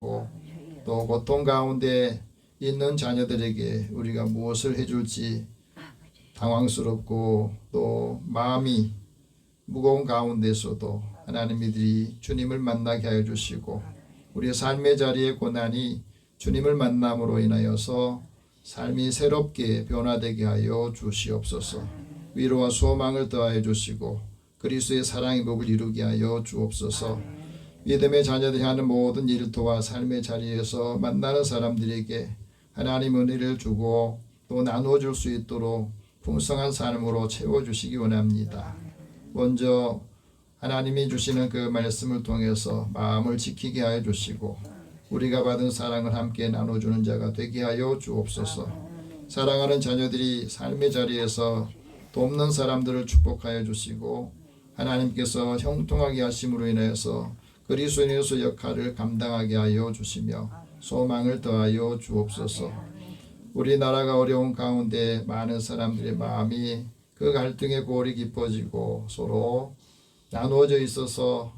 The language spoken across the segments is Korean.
또 고통 가운데 있는 자녀들에게 우리가 무엇을 해줄지 당황스럽고 또 마음이 무거운 가운데서도 하나님이들이 주님을 만나게 하여 주시고 우리의 삶의 자리의 고난이 주님을 만남으로 인하여서 삶이 새롭게 변화되게 하여 주시옵소서. 위로와 소망을 더하여 주시고 그리스도의 사랑의 복을 이루게 하여 주옵소서. 믿음의 자녀들이 하는 모든 일터와 삶의 자리에서 만나는 사람들에게 하나님 은혜를 주고 또 나누어줄 수 있도록 풍성한 삶으로 채워주시기 원합니다. 먼저 하나님이 주시는 그 말씀을 통해서 마음을 지키게 하여 주시고 우리가 받은 사랑을 함께 나눠주는 자가 되게 하여 주옵소서. 사랑하는 자녀들이 삶의 자리에서 돕는 사람들을 축복하여 주시고 하나님께서 형통하게 하심으로 인해서 그리스도인으로서 역할을 감당하게 하여 주시며 소망을 더하여 주옵소서. 우리나라가 어려운 가운데 많은 사람들의 마음이 그 갈등의 골이 깊어지고 서로 나누어져 있어서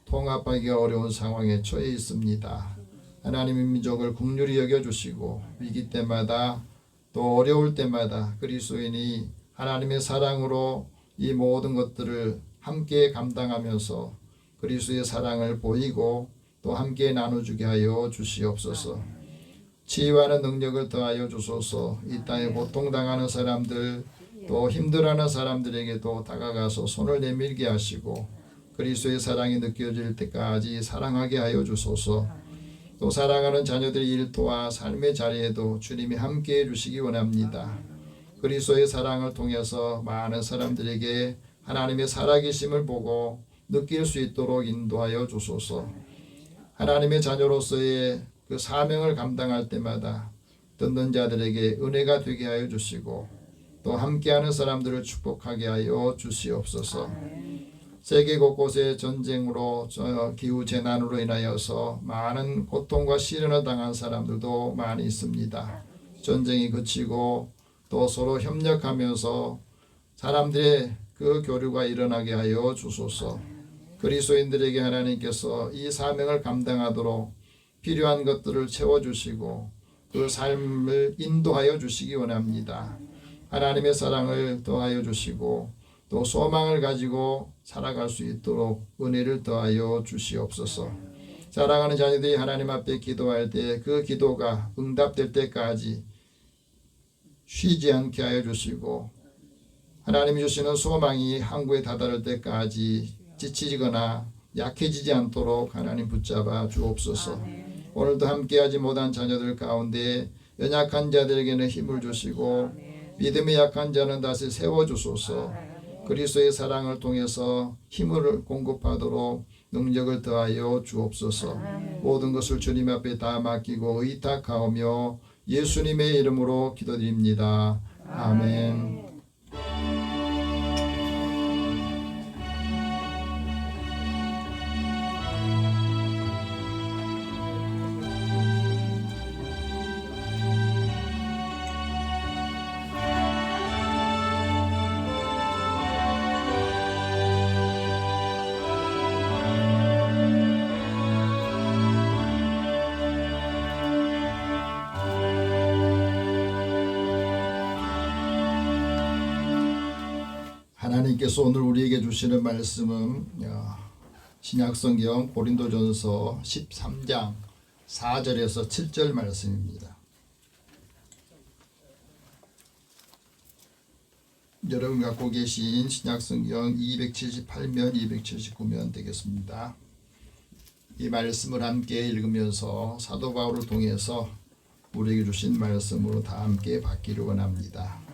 통합하기가 어려운 상황에 처해 있습니다. 하나님의 민족을 긍휼히 여겨주시고 위기 때마다 또 어려울 때마다 그리스도인이 하나님의 사랑으로 이 모든 것들을 함께 감당하면서 그리스도의 사랑을 보이고 또 함께 나눠주게 하여 주시옵소서. 치유하는 능력을 더하여 주소서. 이 땅에 고통당하는 사람들 또 힘들어하는 사람들에게도 다가가서 손을 내밀게 하시고 그리스도의 사랑이 느껴질 때까지 사랑하게 하여 주소서. 또 사랑하는 자녀들의 일터와 삶의 자리에도 주님이 함께해 주시기 원합니다. 그리스도의 사랑을 통해서 많은 사람들에게 하나님의 살아계심을 보고 느낄 수 있도록 인도하여 주소서. 하나님의 자녀로서의 그 사명을 감당할 때마다 듣는 자들에게 은혜가 되게 하여 주시고 또 함께하는 사람들을 축복하게 하여 주시옵소서. 세계 곳곳의 전쟁으로 기후재난으로 인하여서 많은 고통과 시련을 당한 사람들도 많이 있습니다. 전쟁이 그치고 또 서로 협력하면서 사람들의 그 교류가 일어나게 하여 주소서. 그리스도인들에게 하나님께서 이 사명을 감당하도록 필요한 것들을 채워주시고 그 삶을 인도하여 주시기 원합니다. 하나님의 사랑을 더하여 주시고 또 소망을 가지고 살아갈 수 있도록 은혜를 더하여 주시옵소서. 사랑하는 자녀들이 하나님 앞에 기도할 때 그 기도가 응답될 때까지 쉬지 않게 하여 주시고 하나님이 주시는 소망이 항구에 다다를 때까지 지치거나 약해지지 않도록 하나님 붙잡아 주옵소서. 오늘도 함께하지 못한 자녀들 가운데 연약한 자들에게는 힘을 주시고 믿음이 약한 자는 다시 세워주소서. 그리스도의 사랑을 통해서 힘을 공급하도록 능력을 더하여 주옵소서. 모든 것을 주님 앞에 다 맡기고 의탁하오며 예수님의 이름으로 기도드립니다. 아멘. 하나님께서 오늘 우리에게 주시는 말씀은 신약성경 고린도전서 13장 4절에서 7절 말씀입니다. 여러분 갖고 계신 신약성경 278면 279면 되겠습니다. 이 말씀을 함께 읽으면서 사도 바울을 통해서 우리에게 주신 말씀으로 다 함께 받기를 원합니다.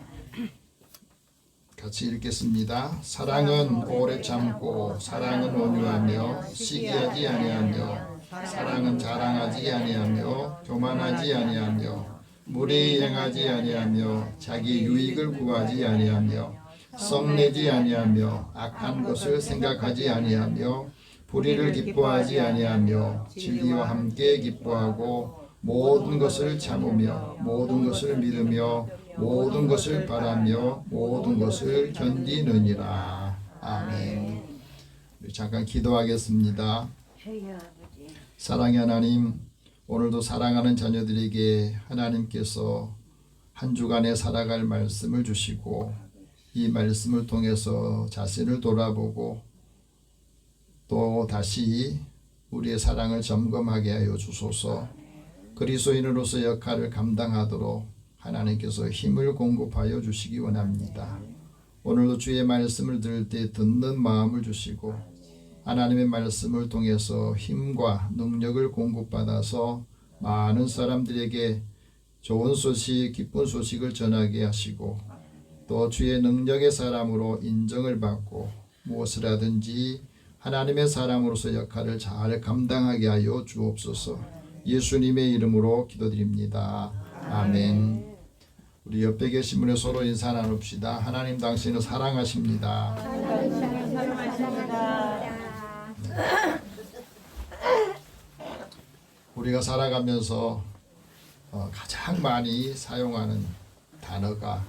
같이 읽겠습니다. 사랑은 오래 참고 사랑은 온유하며 시기하지 아니하며 사랑은 자랑하지 아니하며 교만하지 아니하며 무례히 행하지 아니하며 자기 유익을 구하지 아니하며 썩내지 아니하며 악한 것을 생각하지 아니하며 불의를 기뻐하지 아니하며 진리와 함께 기뻐하고 모든 것을 참으며 모든 것을 믿으며 모든 것을 바라며 모든 것을 견디느니라. 아멘. 잠깐 기도하겠습니다. 사랑의 하나님, 오늘도 사랑하는 자녀들에게 하나님께서 한 주간에 살아갈 말씀을 주시고 이 말씀을 통해서 자신을 돌아보고 또 다시 우리의 사랑을 점검하게 하여 주소서. 그리스도인으로서 역할을 감당하도록 하나님께서 힘을 공급하여 주시기 원합니다. 오늘도 주의 말씀을 들을 때 듣는 마음을 주시고 하나님의 말씀을 통해서 힘과 능력을 공급받아서 많은 사람들에게 좋은 소식, 기쁜 소식을 전하게 하시고 또 주의 능력의 사람으로 인정을 받고 무엇을 하든지 하나님의 사람으로서 역할을 잘 감당하게 하여 주옵소서. 예수님의 이름으로 기도드립니다. 아멘. 우리 옆에 계신 분에 서로 인사 나눕시다. 하나님 당신을 사랑하십니다. 우리가 살아가면서 가장 많이 사용하는 단어가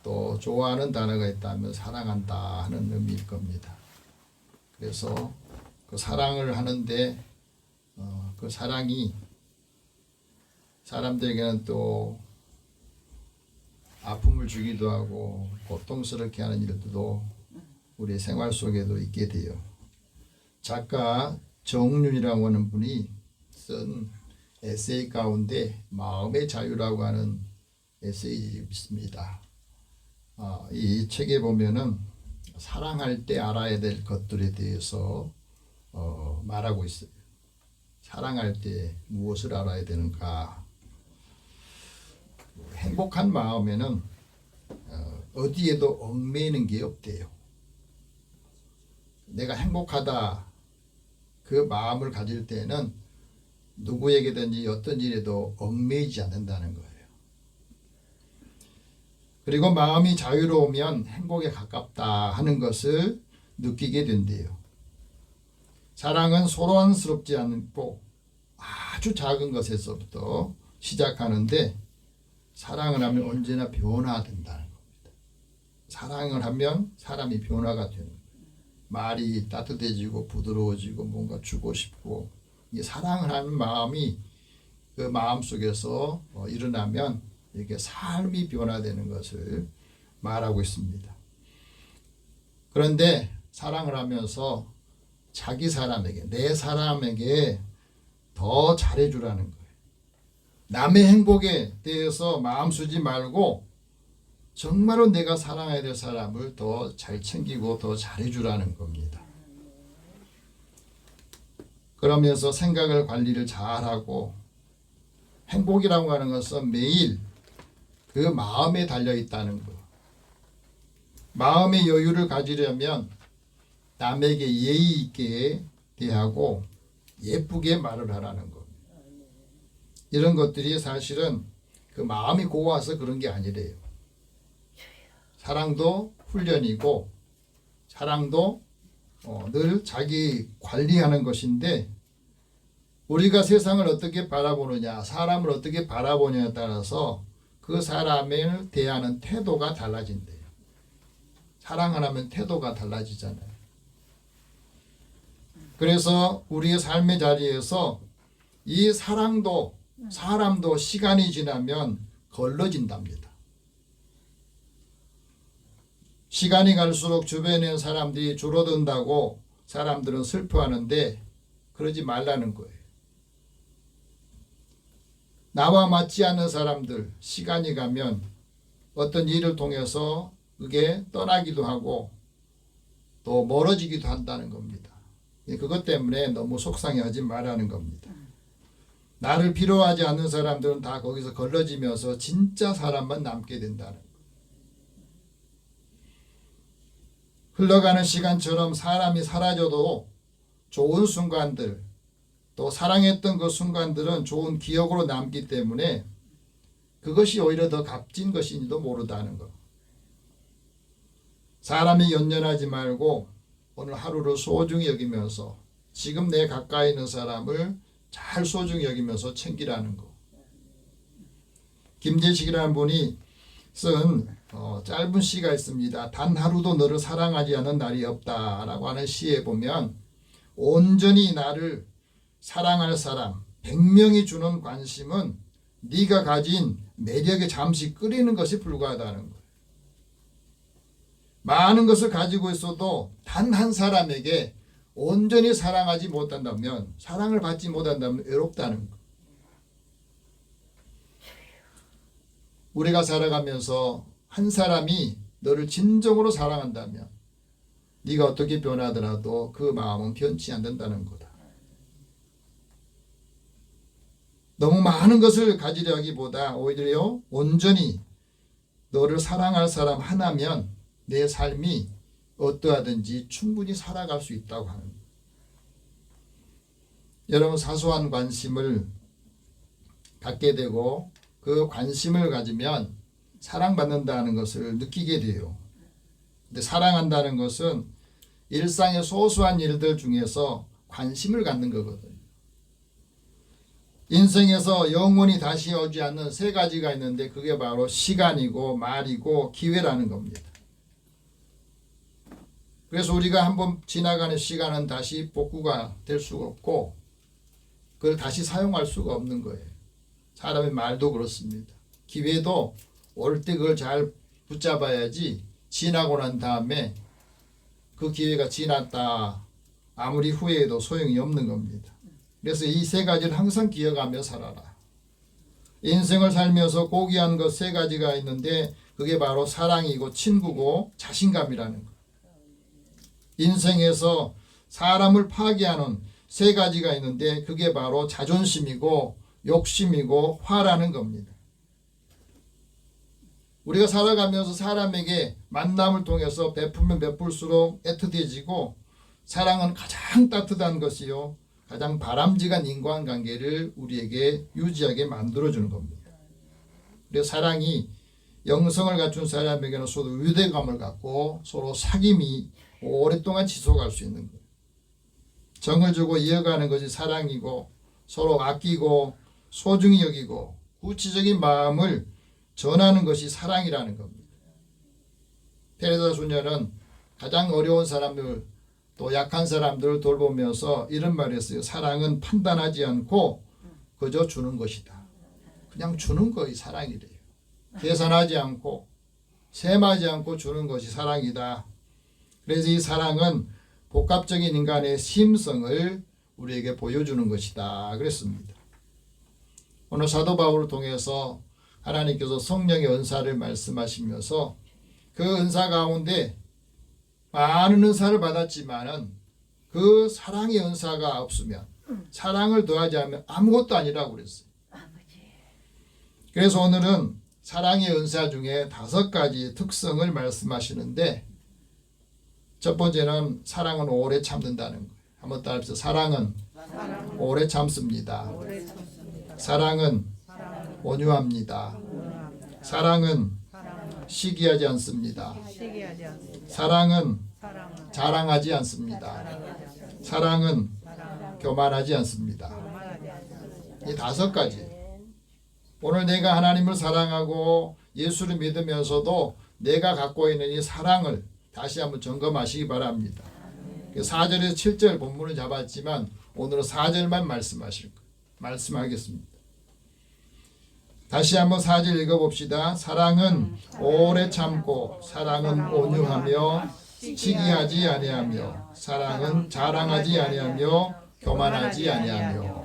또 좋아하는 단어가 있다면 사랑한다 하는 의미일 겁니다. 그래서 그 사랑을 하는데 그 사랑이 사람들에게는 또 아픔을 주기도 하고 고통스럽게 하는 일들도 우리 생활 속에도 있게 돼요. 작가 정윤이라고 하는 분이 쓴 에세이 가운데 마음의 자유라고 하는 에세이가 있습니다. 이 책에 보면은 사랑할 때 알아야 될 것들에 대해서 말하고 있어요. 사랑할 때 무엇을 알아야 되는가? 행복한 마음에는 어디에도 얽매이는 게 없대요. 내가 행복하다 그 마음을 가질 때는 누구에게든지 어떤 일에도 얽매이지 않는다는 거예요. 그리고 마음이 자유로우면 행복에 가깝다 하는 것을 느끼게 된대요. 사랑은 소란스럽지 않고 아주 작은 것에서부터 시작하는데 사랑을 하면 언제나 변화된다는 겁니다. 사랑을 하면 사람이 변화가 되는 거예요. 말이 따뜻해지고 부드러워지고 뭔가 주고 싶고 이 사랑을 하는 마음이 그 마음 속에서 일어나면 이렇게 삶이 변화되는 것을 말하고 있습니다. 그런데 사랑을 하면서 자기 사람에게 내 사람에게 더 잘해주라는 거예요. 남의 행복에 대해서 마음 쓰지 말고 정말로 내가 사랑해야 될 사람을 더 잘 챙기고 더 잘해주라는 겁니다. 그러면서 생각을 관리를 잘하고 행복이라고 하는 것은 매일 그 마음에 달려있다는 것. 마음의 여유를 가지려면 남에게 예의 있게 대하고 예쁘게 말을 하라는 겁니다. 이런 것들이 사실은 그 마음이 고와서 그런 게 아니래요. 사랑도 훈련이고 사랑도 늘 자기 관리하는 것인데 우리가 세상을 어떻게 바라보느냐, 사람을 어떻게 바라보느냐에 따라서 그 사람을 대하는 태도가 달라진대요. 사랑을 하면 태도가 달라지잖아요. 그래서 우리의 삶의 자리에서 이 사랑도 사람도 시간이 지나면 걸러진답니다. 시간이 갈수록 주변에 있는 사람들이 줄어든다고 사람들은 슬퍼하는데 그러지 말라는 거예요. 나와 맞지 않는 사람들 시간이 가면 어떤 일을 통해서 그게 떠나기도 하고 또 멀어지기도 한다는 겁니다. 그것 때문에 너무 속상해하지 말라는 겁니다. 나를 필요하지 않는 사람들은 다 거기서 걸러지면서 진짜 사람만 남게 된다는 거예요. 흘러가는 시간처럼 사람이 사라져도 좋은 순간들 또 사랑했던 그 순간들은 좋은 기억으로 남기 때문에 그것이 오히려 더 값진 것인지도 모르다는 것. 사람이 연연하지 말고 오늘 하루를 소중히 여기면서 지금 내 가까이 있는 사람을 잘 소중히 여기면서 챙기라는 것. 김재식이라는 분이 쓴 짧은 시가 있습니다. 단 하루도 너를 사랑하지 않은 날이 없다라고 하는 시에 보면 온전히 나를 사랑할 사람, 100명이 주는 관심은 네가 가진 매력에 잠시 끌리는 것이 불과하다는 거예요. 많은 것을 가지고 있어도 단 한 사람에게 온전히 사랑하지 못한다면, 사랑을 받지 못한다면 외롭다는 거. 우리가 살아가면서 한 사람이 너를 진정으로 사랑한다면 네가 어떻게 변하더라도 그 마음은 변치 않는다는 거다. 너무 많은 것을 가지려 하기보다 오히려 온전히 너를 사랑할 사람 하나면 내 삶이 어떠하든지 충분히 살아갈 수 있다고 하는 거예요. 여러분, 사소한 관심을 갖게 되고 그 관심을 가지면 사랑받는다는 것을 느끼게 돼요. 근데 사랑한다는 것은 일상의 소소한 일들 중에서 관심을 갖는 거거든요. 인생에서 영원히 다시 오지 않는 세 가지가 있는데 그게 바로 시간이고 말이고 기회라는 겁니다. 그래서 우리가 한번 지나가는 시간은 다시 복구가 될 수가 없고 그걸 다시 사용할 수가 없는 거예요. 사람의 말도 그렇습니다. 기회도 올 때 그걸 잘 붙잡아야지 지나고 난 다음에 그 기회가 지났다 아무리 후회해도 소용이 없는 겁니다. 그래서 이 세 가지를 항상 기억하며 살아라. 인생을 살면서 고귀한 것 세 가지가 있는데 그게 바로 사랑이고 친구고 자신감이라는 거예요. 인생에서 사람을 파괴하는 세 가지가 있는데 그게 바로 자존심이고 욕심이고 화라는 겁니다. 우리가 살아가면서 사람에게 만남을 통해서 베풀면 베풀수록 애틋해지고 사랑은 가장 따뜻한 것이요 가장 바람직한 인간관계를 우리에게 유지하게 만들어주는 겁니다. 그래서 사랑이 영성을 갖춘 사람에게는 서로 유대감을 갖고 서로 사귐이 오랫동안 지속할 수 있는 거예요. 정을 주고 이어가는 것이 사랑이고 서로 아끼고 소중히 여기고 구체적인 마음을 전하는 것이 사랑이라는 겁니다. 테레사 수녀는 가장 어려운 사람들 또 약한 사람들을 돌보면서 이런 말을 했어요. 사랑은 판단하지 않고 그저 주는 것이다. 그냥 주는 것이 사랑이래요. 계산하지 않고 셈하지 않고 주는 것이 사랑이다. 그래서 이 사랑은 복합적인 인간의 심성을 우리에게 보여주는 것이다. 그랬습니다. 오늘 사도 바울을 통해서 하나님께서 성령의 은사를 말씀하시면서 그 은사 가운데 많은 은사를 받았지만은 그 사랑의 은사가 없으면 사랑을 더하지 않으면 아무것도 아니라고 그랬어요. 그래서 오늘은 사랑의 은사 중에 5가지 특성을 말씀하시는데 첫 번째는 사랑은 오래 참는다는 거예요. 한번 따라합시다. 사랑은 오래 참습니다. 사랑은 온유합니다. 사랑은 시기하지 않습니다. 사랑은 자랑하지 않습니다. 사랑은 교만하지 않습니다. 이 5가지. 오늘 내가 하나님을 사랑하고 예수를 믿으면서도 내가 갖고 있는 이 사랑을 다시 한번 점검하시기 바랍니다. 4절에서 7절 본문을 잡았지만 오늘은 4절만 말씀하겠습니다. 다시 한번 4절 읽어봅시다. 사랑은 오래 참고 사랑은 온유하며 시기하지 아니하며 사랑은 자랑하지 아니하며 교만하지 아니하며.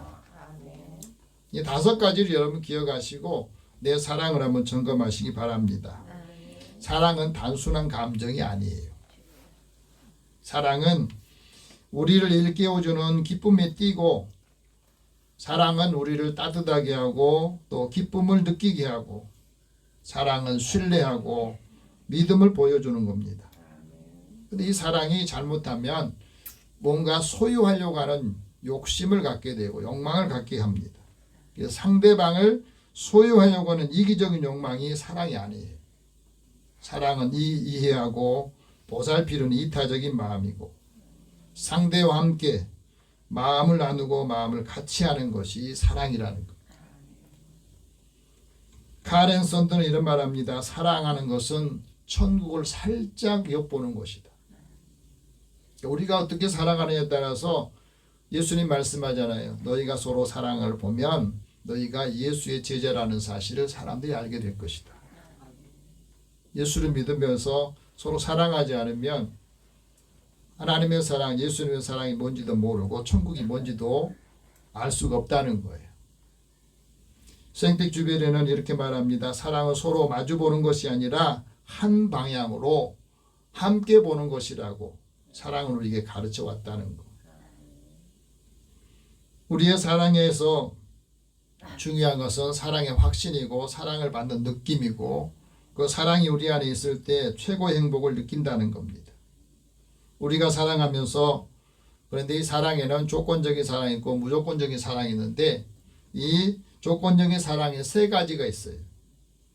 이 5가지를 여러분 기억하시고 내 사랑을 한번 점검하시기 바랍니다. 사랑은 단순한 감정이 아니에요. 사랑은 우리를 일깨워주는 기쁨에 띄고 사랑은 우리를 따뜻하게 하고 또 기쁨을 느끼게 하고 사랑은 신뢰하고 믿음을 보여주는 겁니다. 근데 이 사랑이 잘못하면 뭔가 소유하려고 하는 욕심을 갖게 되고 욕망을 갖게 합니다. 그래서 상대방을 소유하려고 하는 이기적인 욕망이 사랑이 아니에요. 사랑은 이해하고 보살피는 이타적인 마음이고 상대와 함께 마음을 나누고 마음을 같이 하는 것이 사랑이라는 것. 카렌 선드는 이런 말합니다. 사랑하는 것은 천국을 살짝 엿보는 것이다. 우리가 어떻게 살아가느냐에 따라서 예수님 말씀하잖아요. 너희가 서로 사랑을 보면 너희가 예수의 제자라는 사실을 사람들이 알게 될 것이다. 예수를 믿으면서 서로 사랑하지 않으면 하나님의 사랑, 예수님의 사랑이 뭔지도 모르고 천국이 뭔지도 알 수가 없다는 거예요. 생텍쥐베리는 이렇게 말합니다. 사랑은 서로 마주보는 것이 아니라 한 방향으로 함께 보는 것이라고 사랑을 우리에게 가르쳐 왔다는 거. 우리의 사랑에서 중요한 것은 사랑의 확신이고 사랑을 받는 느낌이고 그 사랑이 우리 안에 있을 때 최고의 행복을 느낀다는 겁니다. 우리가 사랑하면서 그런데 이 사랑에는 조건적인 사랑이 있고 무조건적인 사랑이 있는데 이 조건적인 사랑에 세 가지가 있어요.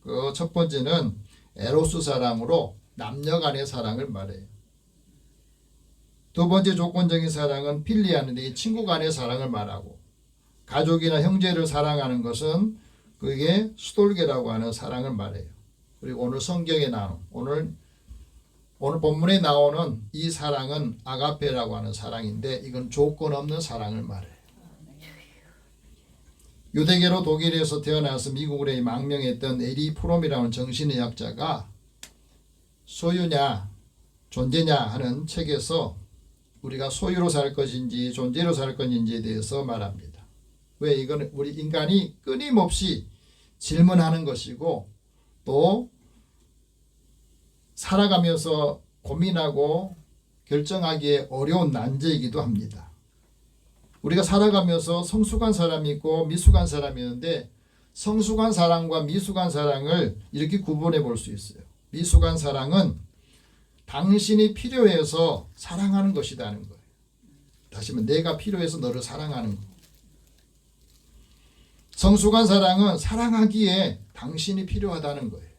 그 첫 번째는 에로스 사랑으로 남녀 간의 사랑을 말해요. 두 번째 조건적인 사랑은 필리아인데 친구 간의 사랑을 말하고 가족이나 형제를 사랑하는 것은 그게 스톨게라고 하는 사랑을 말해요. 그리고 오늘 성경에 나온 오늘 본문에 나오는 이 사랑은 아가페라고 하는 사랑인데 이건 조건 없는 사랑을 말해요. 유대계로 독일에서 태어나서 미국으로 망명했던 에리 프롬이라는 정신의학자가 소유냐 존재냐 하는 책에서 우리가 소유로 살 것인지 존재로 살 것인지에 대해서 말합니다. 왜? 이건 우리 인간이 끊임없이 질문하는 것이고 또 살아가면서 고민하고 결정하기에 어려운 난제이기도 합니다. 우리가 살아가면서 성숙한 사람이 있고 미숙한 사람이 있는데 성숙한 사랑과 미숙한 사랑을 이렇게 구분해 볼 수 있어요. 미숙한 사랑은 당신이 필요해서 사랑하는 것이라는 거예요. 다시 말해 내가 필요해서 너를 사랑하는 거. 성숙한 사랑은 사랑하기에 당신이 필요하다는 거예요.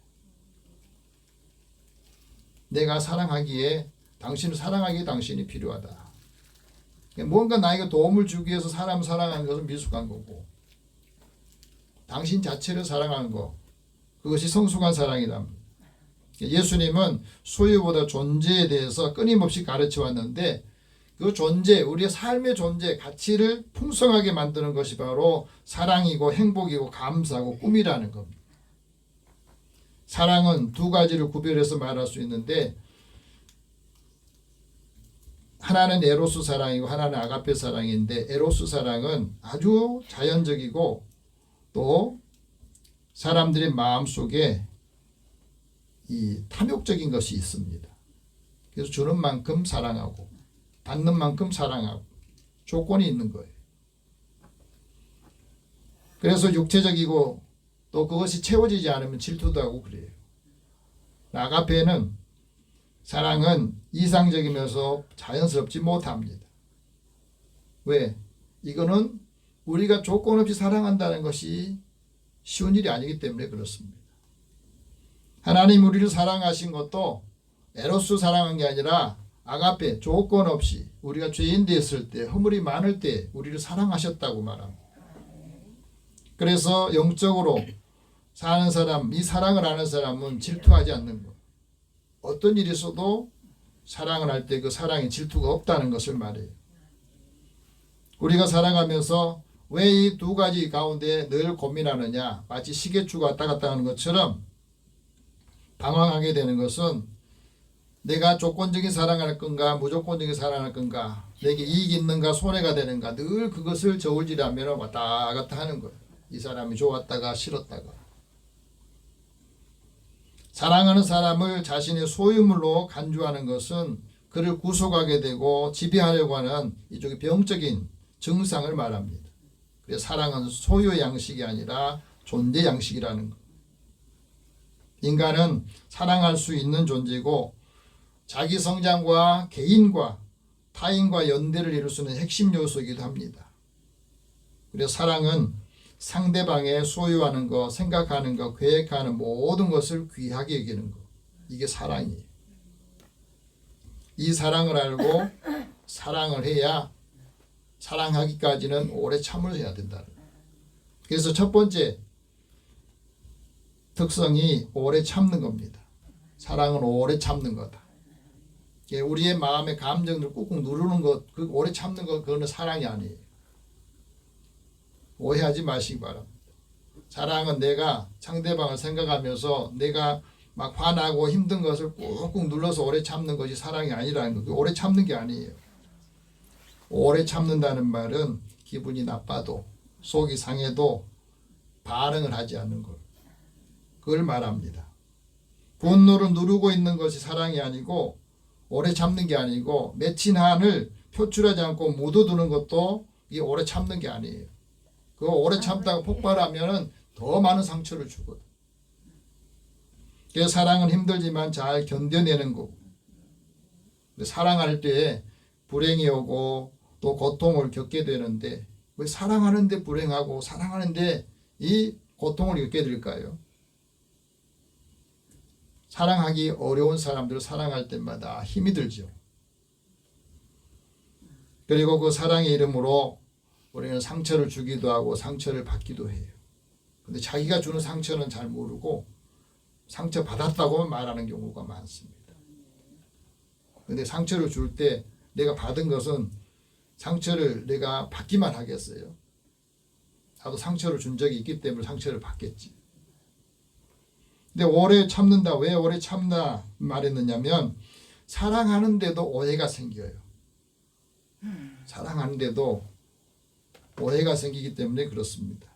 내가 사랑하기에 당신을 사랑하기에 당신이 필요하다. 뭔가 나에게 도움을 주기 위해서 사람을 사랑하는 것은 미숙한 거고 당신 자체를 사랑하는 거 그것이 성숙한 사랑이랍니다. 예수님은 소유보다 존재에 대해서 끊임없이 가르쳐 왔는데 그 존재, 우리의 삶의 존재, 가치를 풍성하게 만드는 것이 바로 사랑이고 행복이고 감사고 꿈이라는 겁니다. 사랑은 두 가지를 구별해서 말할 수 있는데 하나는 에로스 사랑이고 하나는 아가페 사랑인데 에로스 사랑은 아주 자연적이고 또 사람들의 마음속에 이 탐욕적인 것이 있습니다. 그래서 주는 만큼 사랑하고 받는 만큼 사랑하고 조건이 있는 거예요. 그래서 육체적이고 또 그것이 채워지지 않으면 질투도 하고 그래요. 아가페는 사랑은 이상적이면서 자연스럽지 못합니다. 왜? 이거는 우리가 조건 없이 사랑한다는 것이 쉬운 일이 아니기 때문에 그렇습니다. 하나님 우리를 사랑하신 것도 에로스 사랑한 게 아니라 아가페 조건 없이 우리가 죄인 되었을 때 허물이 많을 때 우리를 사랑하셨다고 말합니다. 그래서 영적으로 사는 사람, 이 사랑을 하는 사람은 질투하지 않는 것. 어떤 일이 있어도 사랑을 할 때 그 사랑에 질투가 없다는 것을 말해요. 우리가 살아가면서 왜 이 두 가지 가운데 늘 고민하느냐 마치 시계추가 왔다 갔다 하는 것처럼 방황하게 되는 것은 내가 조건적인 사랑할 건가 무조건적인 사랑할 건가 내게 이익이 있는가 손해가 되는가 늘 그것을 저울질하면 왔다 갔다 하는 거예요. 이 사람이 좋았다가 싫었다가. 사랑하는 사람을 자신의 소유물로 간주하는 것은 그를 구속하게 되고 지배하려고 하는 이쪽의 병적인 증상을 말합니다. 그래서 사랑은 소유 양식이 아니라 존재 양식이라는 것. 인간은 사랑할 수 있는 존재고 자기 성장과 개인과 타인과 연대를 이룰 수 있는 핵심 요소이기도 합니다. 그래서 사랑은 상대방의 소유하는 것, 생각하는 것, 계획하는 모든 것을 귀하게 여기는 것. 이게 사랑이에요. 이 사랑을 알고 사랑을 해야 사랑하기까지는 오래 참을 해야 된다는 거예요. 그래서 첫 번째 특성이 오래 참는 겁니다. 사랑은 오래 참는 거다. 우리의 마음의 감정을 꾹꾹 누르는 것, 그 오래 참는 것, 그거는 사랑이 아니에요. 오해하지 마시기 바랍니다. 사랑은 내가 상대방을 생각하면서 내가 막 화나고 힘든 것을 꾹꾹 눌러서 오래 참는 것이 사랑이 아니라는 거. 오래 참는 게 아니에요. 오래 참는다는 말은 기분이 나빠도 속이 상해도 반응을 하지 않는 것. 그걸 말합니다. 분노를 누르고 있는 것이 사랑이 아니고 오래 참는 게 아니고 맺힌 한을 표출하지 않고 묻어두는 것도 이게 오래 참는 게 아니에요. 그거 오래 참다가 폭발하면 더 많은 상처를 주거든. 그래서 사랑은 힘들지만 잘 견뎌내는 거고, 사랑할 때 불행이 오고 또 고통을 겪게 되는데 왜 사랑하는데 불행하고 사랑하는데 이 고통을 겪게 될까요? 사랑하기 어려운 사람들을 사랑할 때마다 힘이 들죠. 그리고 그 사랑의 이름으로 우리는 상처를 주기도 하고 상처를 받기도 해요. 근데 자기가 주는 상처는 잘 모르고 상처 받았다고 말하는 경우가 많습니다. 근데 상처를 줄 때 내가 받은 것은 상처를 내가 받기만 하겠어요? 나도 상처를 준 적이 있기 때문에 상처를 받겠지. 근데 오래 참는다. 왜 오래 참나 말했느냐면 사랑하는데도 오해가 생겨요. 사랑하는데도 오해가 생기기 때문에 그렇습니다.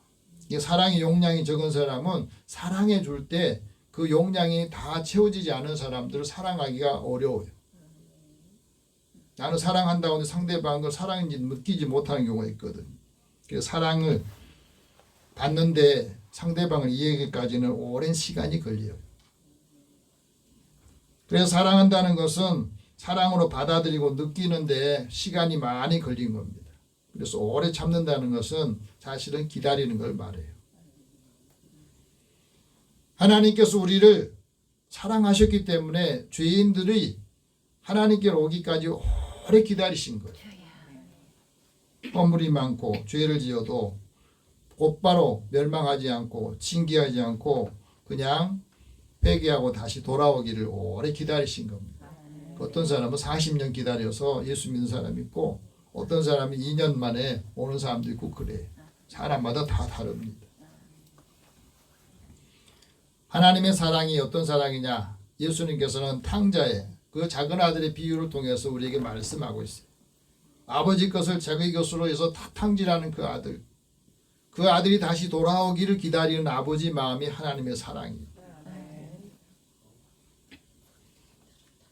이게 사랑의 용량이 적은 사람은 사랑해 줄 때 그 용량이 다 채워지지 않은 사람들을 사랑하기가 어려워요. 나는 사랑한다고 하는데 상대방은 그 사랑인지 느끼지 못하는 경우가 있거든. 그래서 사랑을 받는데 상대방을 이해하기까지는 오랜 시간이 걸려요. 그래서 사랑한다는 것은 사랑으로 받아들이고 느끼는데 시간이 많이 걸린 겁니다. 그래서 오래 참는다는 것은 사실은 기다리는 걸 말해요. 하나님께서 우리를 사랑하셨기 때문에 죄인들이 하나님께로 오기까지 오래 기다리신 거예요. 허물이 많고 죄를 지어도 곧바로 멸망하지 않고 징계하지 않고 그냥 회개하고 다시 돌아오기를 오래 기다리신 겁니다. 어떤 사람은 40년 기다려서 예수 믿는 사람이 있고 어떤 사람이 2년 만에 오는 사람도 있고 그래. 사람마다 다 다릅니다. 하나님의 사랑이 어떤 사랑이냐? 예수님께서는 탕자의 그 작은 아들의 비유를 통해서 우리에게 말씀하고 있어요. 아버지 것을 자기 것으로 해서 다 탕진하는 그 아들. 그 아들이 다시 돌아오기를 기다리는 아버지 마음이 하나님의 사랑이에요.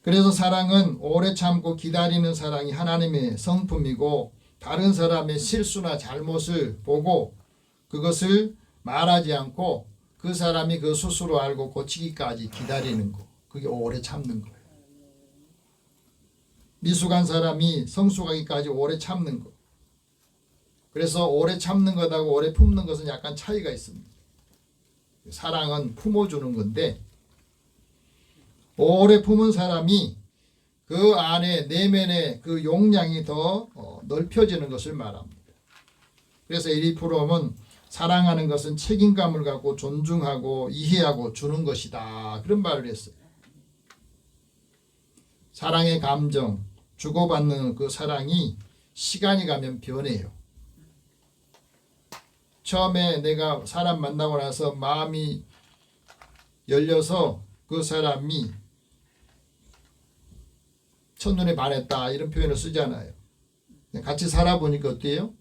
그래서 사랑은 오래 참고 기다리는 사랑이 하나님의 성품이고 다른 사람의 실수나 잘못을 보고 그것을 말하지 않고 그 사람이 그 스스로 알고 고치기까지 기다리는 거. 그게 오래 참는 거예요. 미숙한 사람이 성숙하기까지 오래 참는 거. 그래서 오래 참는 것하고 오래 품는 것은 약간 차이가 있습니다. 사랑은 품어주는 건데 오래 품은 사람이 그 안에 내면의 그 용량이 더 넓혀지는 것을 말합니다. 그래서 에리 프롬은 사랑하는 것은 책임감을 갖고 존중하고 이해하고 주는 것이다. 그런 말을 했어요. 사랑의 감정, 주고받는 그 사랑이 시간이 가면 변해요. 처음에 내가 사람 만나고 나서 마음이 열려서 그 사람이 첫눈에 반했다 이런 표현을 쓰잖아요. 같이 살아보니까 어때요?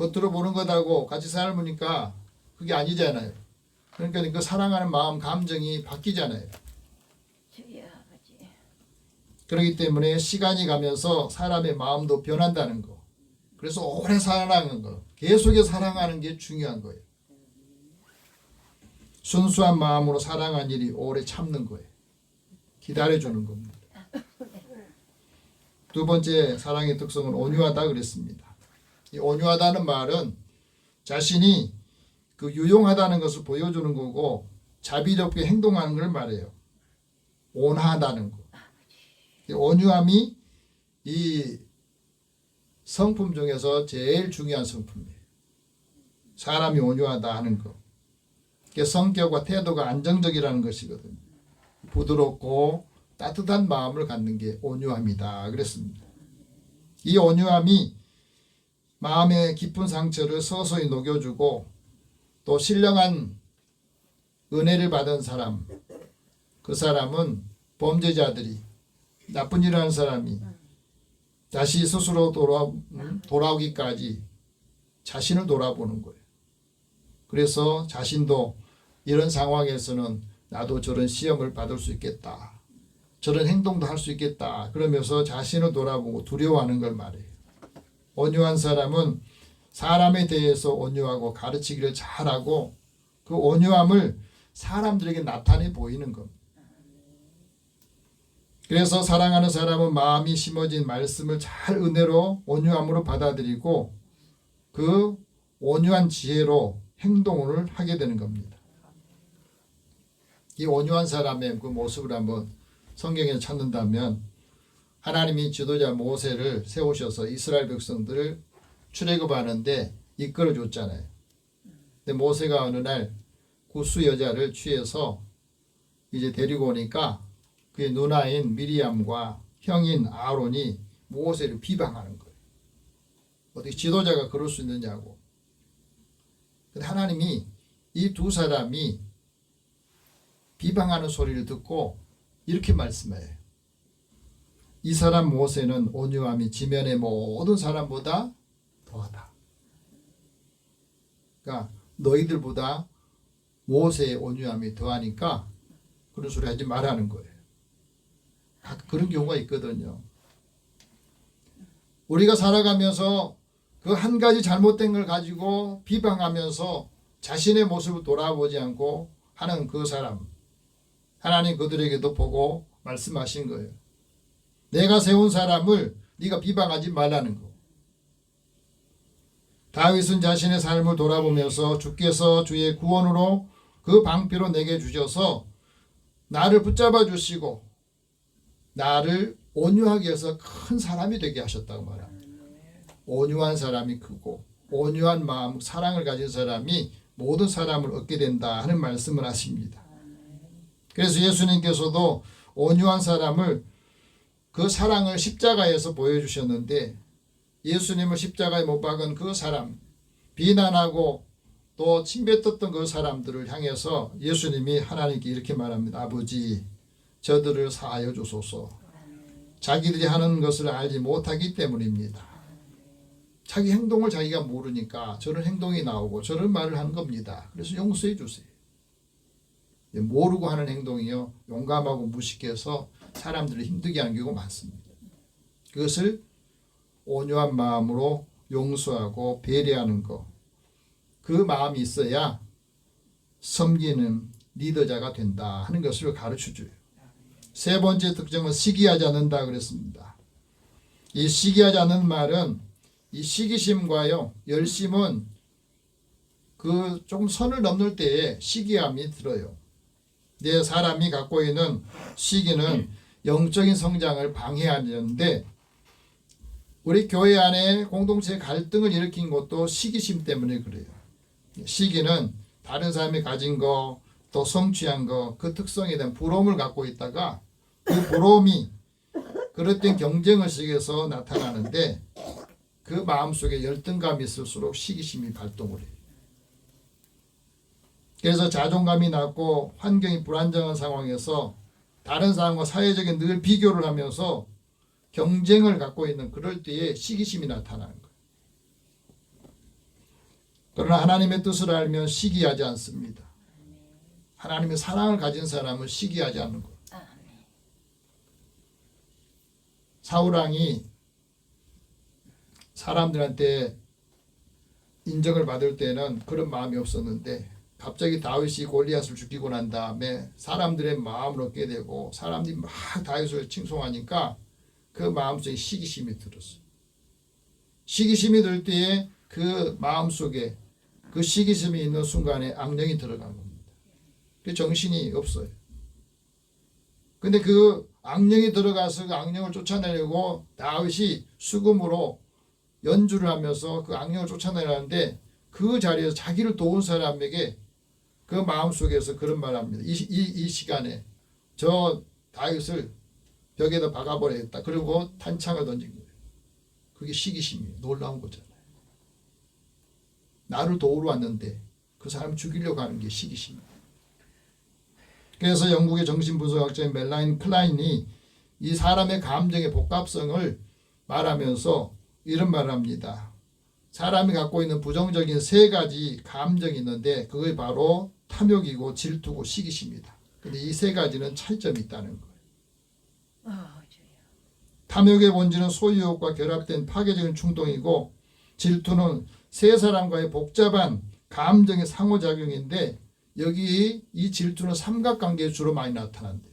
겉으로 보는 것하고 같이 살아보니까 그게 아니잖아요. 그러니까 그 사랑하는 마음 감정이 바뀌잖아요. 그렇기 때문에 시간이 가면서 사람의 마음도 변한다는 거. 그래서 오래 사랑하는 거, 계속해서 사랑하는 게 중요한 거예요. 순수한 마음으로 사랑한 일이 오래 참는 거예요. 기다려주는 겁니다. 두 번째 사랑의 특성은 온유하다 그랬습니다. 이 온유하다는 말은 자신이 그 유용하다는 것을 보여주는 거고 자비롭게 행동하는 걸 말해요. 온하다는 거. 온유함이 이 성품 중에서 제일 중요한 성품이에요. 사람이 온유하다 하는 거. 성격과 태도가 안정적이라는 것이거든요. 부드럽고 따뜻한 마음을 갖는 게 온유함이다 그랬습니다. 이 온유함이 마음의 깊은 상처를 서서히 녹여주고 또 신령한 은혜를 받은 사람, 그 사람은 범죄자들이 나쁜 일을 하는 사람이 다시 스스로 돌아오기까지 자신을 돌아보는 거예요. 그래서 자신도 이런 상황에서는 나도 저런 시험을 받을 수 있겠다. 저런 행동도 할 수 있겠다. 그러면서 자신을 돌아보고 두려워하는 걸 말해요. 온유한 사람은 사람에 대해서 온유하고 가르치기를 잘하고 그 온유함을 사람들에게 나타내 보이는 겁니다. 그래서 사랑하는 사람은 마음이 심어진 말씀을 잘 은혜로 온유함으로 받아들이고 그 온유한 지혜로 행동을 하게 되는 겁니다. 이 온유한 사람의 그 모습을 한번 성경에 찾는다면 하나님이 지도자 모세를 세우셔서 이스라엘 백성들을 출애굽하는데 이끌어 줬잖아요. 근데 모세가 어느 날 구스 여자를 취해서 이제 데리고 오니까 그의 누나인 미리암과 형인 아론이 모세를 비방하는 거예요. 어떻게 지도자가 그럴 수 있느냐고. 근데 하나님이 이 두 사람이 비방하는 소리를 듣고 이렇게 말씀해요. 이 사람 모세는 온유함이 지면의 모든 사람보다 더하다. 그러니까 너희들보다 모세의 온유함이 더하니까 그런 소리 하지 말라는 거예요. 그런 경우가 있거든요. 우리가 살아가면서 그 한 가지 잘못된 걸 가지고 비방하면서 자신의 모습을 돌아보지 않고 하는 그 사람, 하나님 그들에게도 보고 말씀하신 거예요. 내가 세운 사람을 네가 비방하지 말라는 거. 다윗은 자신의 삶을 돌아보면서 주께서 주의 구원으로 그 방패로 내게 주셔서 나를 붙잡아 주시고 나를 온유하게 해서 큰 사람이 되게 하셨다고 말합니다. 온유한 사람이 크고 온유한 마음, 사랑을 가진 사람이 모든 사람을 얻게 된다 하는 말씀을 하십니다. 그래서 예수님께서도 온유한 사람을 그 사랑을 십자가에서 보여주셨는데 예수님을 십자가에 못 박은 그 사람, 비난하고 또 침뱉었던 그 사람들을 향해서 예수님이 하나님께 이렇게 말합니다. 아버지, 저들을 사하여 주소서. 자기들이 하는 것을 알지 못하기 때문입니다. 자기 행동을 자기가 모르니까 저런 행동이 나오고 저런 말을 하는 겁니다. 그래서 용서해 주세요. 모르고 하는 행동이요, 용감하고 무식해서 사람들을 힘들게 하는 경우가 많습니다. 그것을 온유한 마음으로 용서하고 배려하는 것, 그 마음이 있어야 섬기는 리더자가 된다 하는 것을 가르쳐줘요. 세 번째 특징은 시기하지 않는다 그랬습니다. 이 시기하지 않는 말은 이 시기심과요, 열심은 그 좀 선을 넘을 때에 시기함이 들어요. 내 사람이 갖고 있는 시기는 영적인 성장을 방해하는데 우리 교회 안에 공동체 갈등을 일으킨 것도 시기심 때문에 그래요. 시기는 다른 사람이 가진 거, 또 성취한 거, 그 특성에 대한 부러움을 갖고 있다가 그 부러움이 그릇된 경쟁을 속에서 나타나는데 그 마음속에 열등감이 있을수록 시기심이 발동을 해요. 그래서 자존감이 낮고 환경이 불안정한 상황에서 다른 사람과 사회적인 늘 비교를 하면서 경쟁을 갖고 있는 그럴 때에 시기심이 나타나는 거예요. 그러나 하나님의 뜻을 알면 시기하지 않습니다. 하나님의 사랑을 가진 사람은 시기하지 않는 거예요. 사울왕이 사람들한테 인정을 받을 때는 그런 마음이 없었는데 갑자기 다윗이 골리앗을 죽이고 난 다음에 사람들의 마음을 얻게 되고 사람들이 막 다윗을 칭송하니까 그 마음속에 시기심이 들었어요. 시기심이 들 때에 그 마음속에 그 시기심이 있는 순간에 악령이 들어간 겁니다. 그 정신이 없어요. 근데 그 악령이 들어가서 그 악령을 쫓아내려고 다윗이 수금으로 연주를 하면서 그 악령을 쫓아내려는데 그 자리에서 자기를 도운 사람에게 그 마음속에서 그런 말을 합니다. 이 시간에 저 다윗을 벽에다 박아버리겠다. 그리고 탄창을 던진 거예요. 그게 시기심이에요. 놀라운 거잖아요. 나를 도우러 왔는데 그 사람 죽이려고 하는 게 시기심이에요. 그래서 영국의 정신분석학자인 멜라인 클라인이 이 사람의 감정의 복합성을 말하면서 이런 말을 합니다. 사람이 갖고 있는 부정적인 세 가지 감정이 있는데 그게 바로 탐욕이고 질투고 시기심이다. 근데 이 세 가지는 차이점이 있다는 거예요. 탐욕의 본질은 소유욕과 결합된 파괴적인 충동이고 질투는 세 사람과의 복잡한 감정의 상호작용인데 여기 이 질투는 삼각관계에 주로 많이 나타난대요.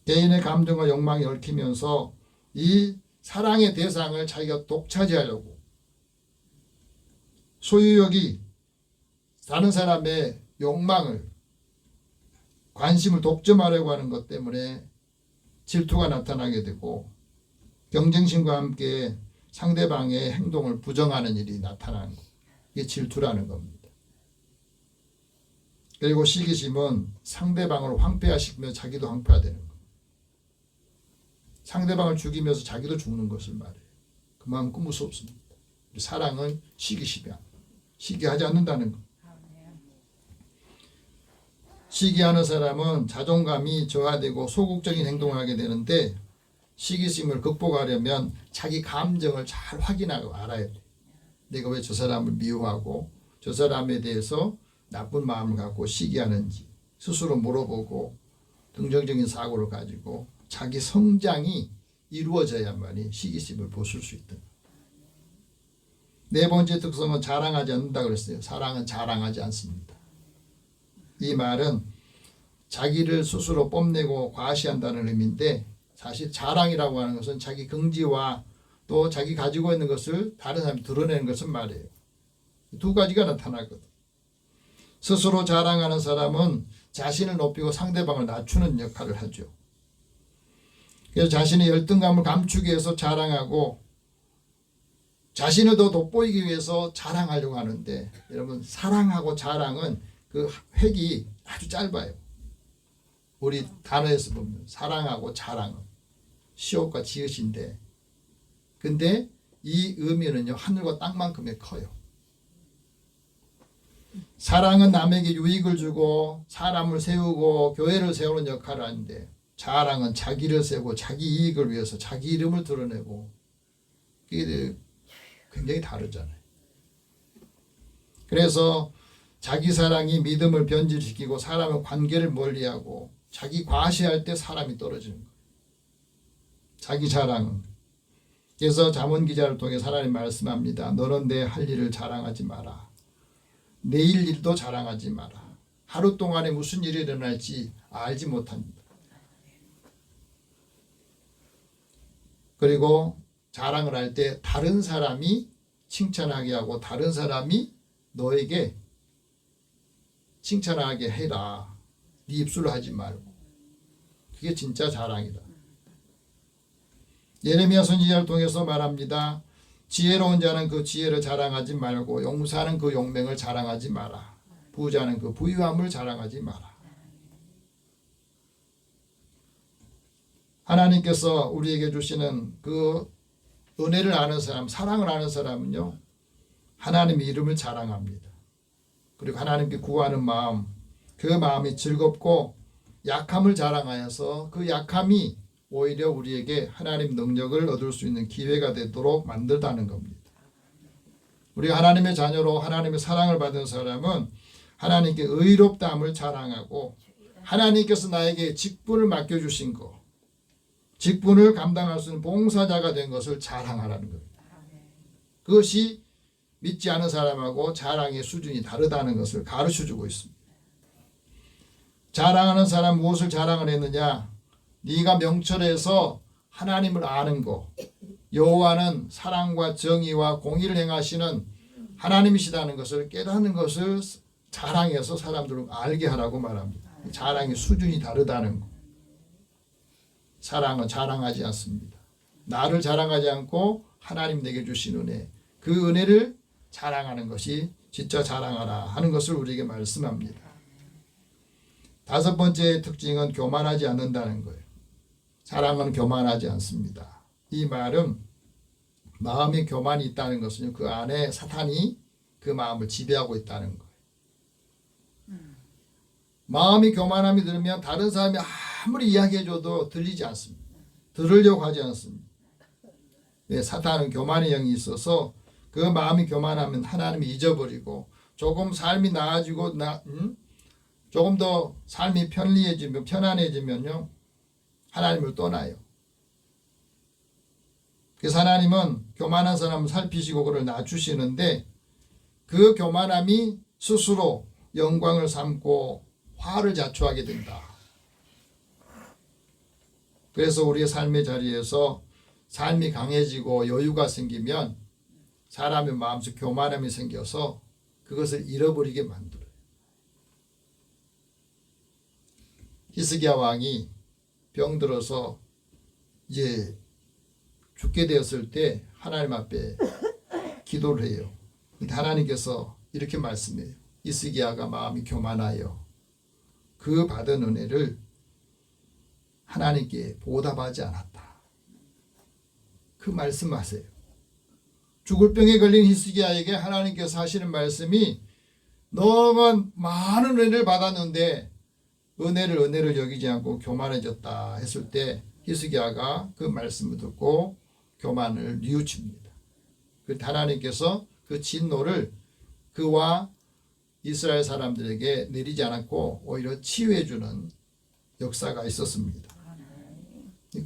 개인의 감정과 욕망이 얽히면서 이 사랑의 대상을 자기가 독차지하려고 소유욕이 다른 사람의 욕망을 관심을 독점하려고 하는 것 때문에 질투가 나타나게 되고 경쟁심과 함께 상대방의 행동을 부정하는 일이 나타나는 것. 이게 질투라는 겁니다. 그리고 시기심은 상대방을 황폐화시키며 자기도 황폐화되는 거예요. 상대방을 죽이면서 자기도 죽는 것을 말해요. 그만큼 무섭습니다. 사랑은 시기심이야. 시기하지 않는다는 것. 시기하는 사람은 자존감이 저하되고 소극적인 행동을 하게 되는데 시기심을 극복하려면 자기 감정을 잘 확인하고 알아야 돼. 내가 왜 저 사람을 미워하고 저 사람에 대해서 나쁜 마음을 갖고 시기하는지 스스로 물어보고 긍정적인 사고를 가지고 자기 성장이 이루어져야만이 시기심을 벗을 수 있다. 네 번째 특성은 자랑하지 않는다 그랬어요. 사랑은 자랑하지 않습니다. 이 말은 자기를 스스로 뽐내고 과시한다는 의미인데 사실 자랑이라고 하는 것은 자기 긍지와 또 자기 가지고 있는 것을 다른 사람이 드러내는 것을 말해요. 두 가지가 나타나거든. 스스로 자랑하는 사람은 자신을 높이고 상대방을 낮추는 역할을 하죠. 그래서 자신의 열등감을 감추기 위해서 자랑하고 자신을 더 돋보이기 위해서 자랑하려고 하는데 여러분 사랑하고 자랑은 그 획이 아주 짧아요. 우리 단어에서 보면 사랑하고 자랑은 시옷과 지읒인데 근데 이 의미는요 하늘과 땅만큼의 커요. 사랑은 남에게 유익을 주고 사람을 세우고 교회를 세우는 역할을 하는데 자랑은 자기를 세우고 자기 이익을 위해서 자기 이름을 드러내고 이게 굉장히 다르잖아요. 그래서 자기 사랑이 믿음을 변질시키고 사람의 관계를 멀리하고 자기 과시할 때 사람이 떨어지는 거예요. 자기 자랑은. 그래서 잠언 기자를 통해 하나님 말씀합니다. 너는 내 할 일을 자랑하지 마라. 내일 일도 자랑하지 마라. 하루 동안에 무슨 일이 일어날지 알지 못합니다. 그리고 자랑을 할 때 다른 사람이 칭찬하게 하고 다른 사람이 너에게 칭찬하게 해라. 네 입술로 하지 말고. 그게 진짜 자랑이다. 예레미야 선지자를 통해서 말합니다. 지혜로운 자는 그 지혜를 자랑하지 말고 용사는 그 용맹을 자랑하지 마라. 부자는 그 부유함을 자랑하지 마라. 하나님께서 우리에게 주시는 그 은혜를 아는 사람, 사랑을 아는 사람은요. 하나님의 이름을 자랑합니다. 그리고 하나님께 구하는 마음, 그 마음이 즐겁고 약함을 자랑하여서 그 약함이 오히려 우리에게 하나님 능력을 얻을 수 있는 기회가 되도록 만들다는 겁니다. 우리가 하나님의 자녀로 하나님의 사랑을 받은 사람은 하나님께 의롭다함을 자랑하고 하나님께서 나에게 직분을 맡겨주신 것, 직분을 감당할 수 있는 봉사자가 된 것을 자랑하라는 겁니다. 그것이 믿지 않은 사람하고 자랑의 수준이 다르다는 것을 가르쳐주고 있습니다. 자랑하는 사람 무엇을 자랑을 했느냐? 네가 명철해서 하나님을 아는 것, 여호와는 사랑과 정의와 공의를 행하시는 하나님이시다는 것을 깨닫는 것을 자랑해서 사람들을 알게 하라고 말합니다. 자랑의 수준이 다르다는 것. 사랑은 자랑하지 않습니다. 나를 자랑하지 않고 하나님 내게 주신 은혜, 그 은혜를 자랑하는 것이 진짜 자랑하라 하는 것을 우리에게 말씀합니다. 다섯 번째 특징은 교만하지 않는다는 거예요. 사랑은 교만하지 않습니다. 이 말은 마음에 교만이 있다는 것은 그 안에 사탄이 그 마음을 지배하고 있다는 거예요. 마음이 교만함이 들으면 다른 사람이 아무리 이야기해줘도 들리지 않습니다. 들으려고 하지 않습니다. 네, 사탄은 교만의 영이 있어서 그 마음이 교만하면 하나님을 잊어버리고 조금 삶이 나아지고 조금 더 삶이 편안해지면요 하나님을 떠나요. 그래서 하나님은 교만한 사람을 살피시고 그를 낮추시는데 그 교만함이 스스로 영광을 삼고 화를 자초하게 된다. 그래서 우리의 삶의 자리에서 삶이 강해지고 여유가 생기면 사람의 마음속 교만함이 생겨서 그것을 잃어버리게 만들어요. 히스기야 왕이 병들어서 이제 죽게 되었을 때 하나님 앞에 기도를 해요. 근데 하나님께서 이렇게 말씀해요. 히스기야가 마음이 교만하여 그 받은 은혜를 하나님께 보답하지 않았다. 그 말씀하세요. 죽을 병에 걸린 히스기야에게 하나님께서 하시는 말씀이 너가 많은 은혜를 받았는데 은혜를 여기지 않고 교만해졌다 했을 때 히스기야가 그 말씀을 듣고 교만을 뉘우칩니다. 그런데 하나님께서 그 진노를 그와 이스라엘 사람들에게 내리지 않았고 오히려 치유해주는 역사가 있었습니다.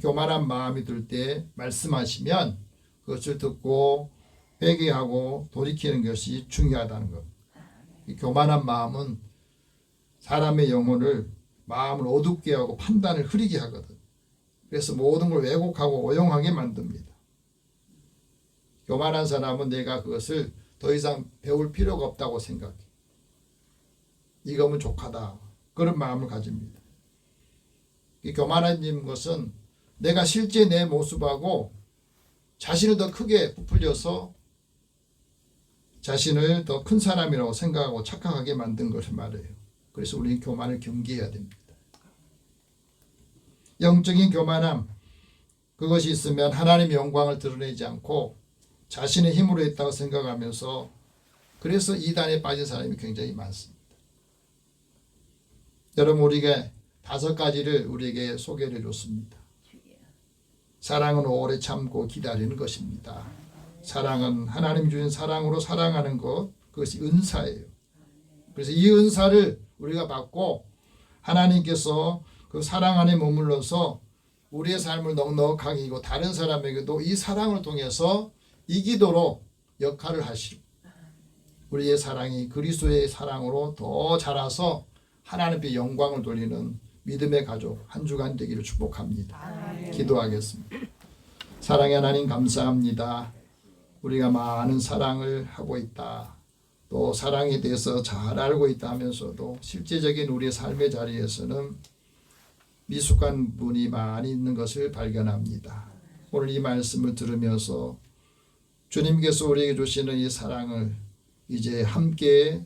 교만한 마음이 들 때 말씀하시면 그것을 듣고 회개하고 돌이키는 것이 중요하다는 것. 교만한 마음은 사람의 영혼을 마음을 어둡게 하고 판단을 흐리게 하거든. 그래서 모든 걸 왜곡하고 오용하게 만듭니다. 교만한 사람은 내가 그것을 더 이상 배울 필요가 없다고 생각해. 이거면 족하다. 그런 마음을 가집니다. 이 교만한 것은 내가 실제 내 모습하고 자신을 더 크게 부풀려서 자신을 더 큰 사람이라고 생각하고 착각하게 만든 것을 말해요. 그래서 우리는 교만을 경계해야 됩니다. 영적인 교만함, 그것이 있으면 하나님의 영광을 드러내지 않고 자신의 힘으로 했다고 생각하면서 그래서 이단에 빠진 사람이 굉장히 많습니다. 여러분, 우리가 5가지를 우리에게 소개를 해줬습니다. 사랑은 오래 참고 기다리는 것입니다. 사랑은 하나님 주신 사랑으로 사랑하는 것, 그것이 은사예요. 그래서 이 은사를 우리가 받고 하나님께서 그 사랑 안에 머물러서 우리의 삶을 넉넉하게 이고 다른 사람에게도 이 사랑을 통해서 이기도록 역할을 하시고 우리의 사랑이 그리스도의 사랑으로 더 자라서 하나님께 영광을 돌리는 믿음의 가족 한 주간 되기를 축복합니다. 기도하겠습니다. 사랑의 하나님 감사합니다. 우리가 많은 사랑을 하고 있다. 또 사랑에 대해서 잘 알고 있다 하면서도 실제적인 우리의 삶의 자리에서는 미숙한 분이 많이 있는 것을 발견합니다. 오늘 이 말씀을 들으면서 주님께서 우리에게 주시는 이 사랑을 이제 함께